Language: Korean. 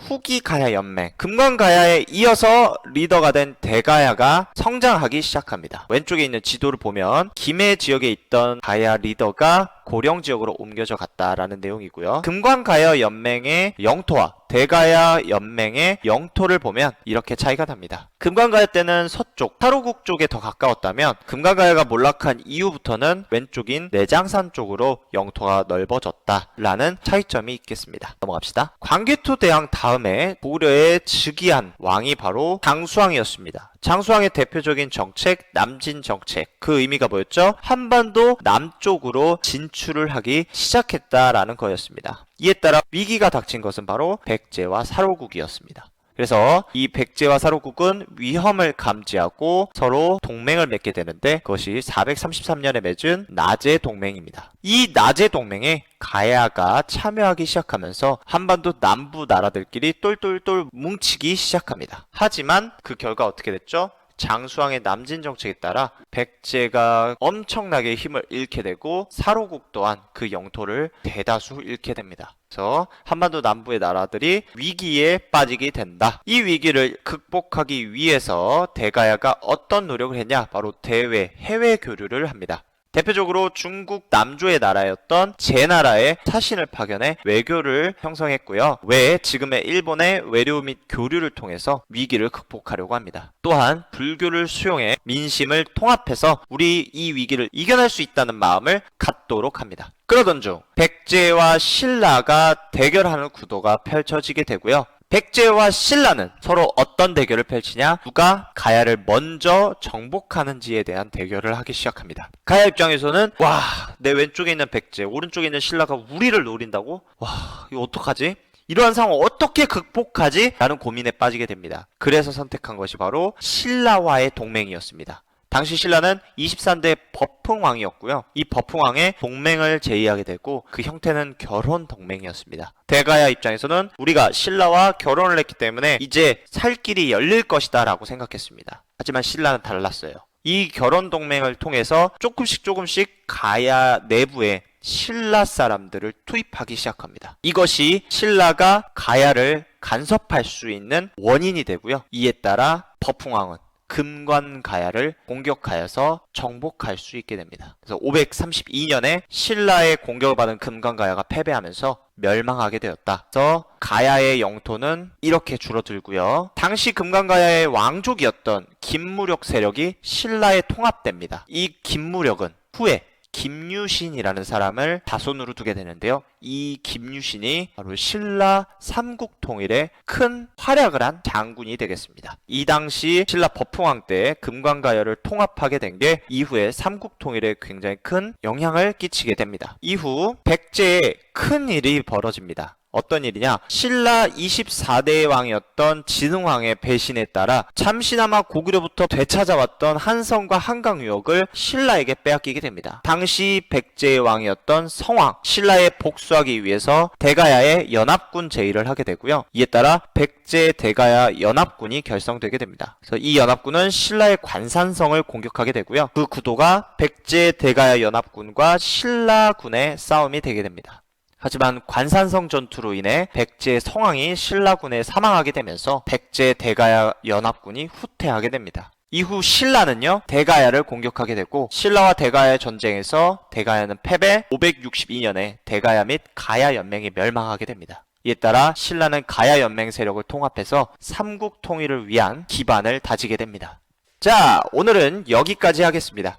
후기 가야 연맹, 금관가야에 이어서 리더가 된 대가야가 성장하기 시작합니다. 왼쪽에 있는 지도를 보면 김해 지역에 있던 가야 리더가 고령 지역으로 옮겨져 갔다라는 내용이고요. 금관가야 연맹의 영토와 대가야 연맹의 영토를 보면 이렇게 차이가 납니다. 금관가야 때는 서쪽, 사로국 쪽에 더 가까웠다면 금관가야가 몰락한 이후부터는 왼쪽인 내장산 쪽으로 영토가 넓어졌다라는 차이점이 있겠습니다. 넘어갑시다. 광개토 대왕 다음에 고려의 즉위한 왕이 바로 장수왕이었습니다. 장수왕의 대표적인 정책, 남진 정책. 그 의미가 뭐였죠? 한반도 남쪽으로 진출을 하기 시작했다라는 거였습니다. 이에 따라 위기가 닥친 것은 바로 백제와 사로국이었습니다. 그래서 이 백제와 사로국은 위험을 감지하고 서로 동맹을 맺게 되는데 그것이 433년에 맺은 나제 동맹입니다. 이 나제 동맹에 가야가 참여하기 시작하면서 한반도 남부 나라들끼리 똘똘똘 뭉치기 시작합니다. 하지만 그 결과 어떻게 됐죠? 장수왕의 남진 정책에 따라 백제가 엄청나게 힘을 잃게 되고 사로국 또한 그 영토를 대다수 잃게 됩니다. 그래서 한반도 남부의 나라들이 위기에 빠지게 된다. 이 위기를 극복하기 위해서 대가야가 어떤 노력을 했냐? 바로 대외, 해외 교류를 합니다. 대표적으로 중국 남조의 나라였던 제나라에 사신을 파견해 외교를 형성했고요. 외에 지금의 일본의 외교 및 교류를 통해서 위기를 극복하려고 합니다. 또한 불교를 수용해 민심을 통합해서 우리 이 위기를 이겨낼 수 있다는 마음을 갖도록 합니다. 그러던 중 백제와 신라가 대결하는 구도가 펼쳐지게 되고요. 백제와 신라는 서로 어떤 대결을 펼치냐? 누가 가야를 먼저 정복하는지에 대한 대결을 하기 시작합니다. 가야 입장에서는 와, 내 왼쪽에 있는 백제, 오른쪽에 있는 신라가 우리를 노린다고? 와, 이거 어떡하지? 이러한 상황을 어떻게 극복하지? 라는 고민에 빠지게 됩니다. 그래서 선택한 것이 바로 신라와의 동맹이었습니다. 당시 신라는 23대 버풍왕이었고요. 이 버풍왕의 동맹을 제의하게 되고 그 형태는 결혼 동맹이었습니다. 대가야 입장에서는 우리가 신라와 결혼을 했기 때문에 이제 살 길이 열릴 것이다 라고 생각했습니다. 하지만 신라는 달랐어요. 이 결혼 동맹을 통해서 조금씩 가야 내부에 신라 사람들을 투입하기 시작합니다. 이것이 신라가 가야를 간섭할 수 있는 원인이 되고요. 이에 따라 버풍왕은 금관가야를 공격하여서 정복할 수 있게 됩니다. 그래서 532년에 신라의 공격을 받은 금관가야가 패배하면서 멸망하게 되었다. 그래서 가야의 영토는 이렇게 줄어들고요. 당시 금관가야의 왕족이었던 김무력 세력이 신라에 통합됩니다. 이 김무력은 후에 김유신이라는 사람을 자손으로 두게 되는데요. 이 김유신이 바로 신라 삼국통일에 큰 활약을 한 장군이 되겠습니다. 이 당시 신라 버풍왕 때 금관가야를 통합하게 된 게 이후에 삼국통일에 굉장히 큰 영향을 끼치게 됩니다. 이후 백제에 큰 일이 벌어집니다. 어떤 일이냐? 신라 24대 왕이었던 진흥왕의 배신에 따라 잠시나마 고구려부터 되찾아왔던 한성과 한강 유역을 신라에게 빼앗기게 됩니다. 당시 백제의 왕이었던 성왕, 신라에 복수하기 위해서 대가야의 연합군 제의를 하게 되고요. 이에 따라 백제 대가야 연합군이 결성되게 됩니다. 그래서 이 연합군은 신라의 관산성을 공격하게 되고요. 그 구도가 백제 대가야 연합군과 신라군의 싸움이 되게 됩니다. 하지만 관산성 전투로 인해 백제 성왕이 신라군에 사망하게 되면서 백제 대가야 연합군이 후퇴하게 됩니다. 이후 신라는요, 대가야를 공격하게 되고 신라와 대가야의 전쟁에서 대가야는 패배, 562년에 대가야 및 가야 연맹이 멸망하게 됩니다. 이에 따라 신라는 가야 연맹 세력을 통합해서 삼국 통일을 위한 기반을 다지게 됩니다. 자, 오늘은 여기까지 하겠습니다.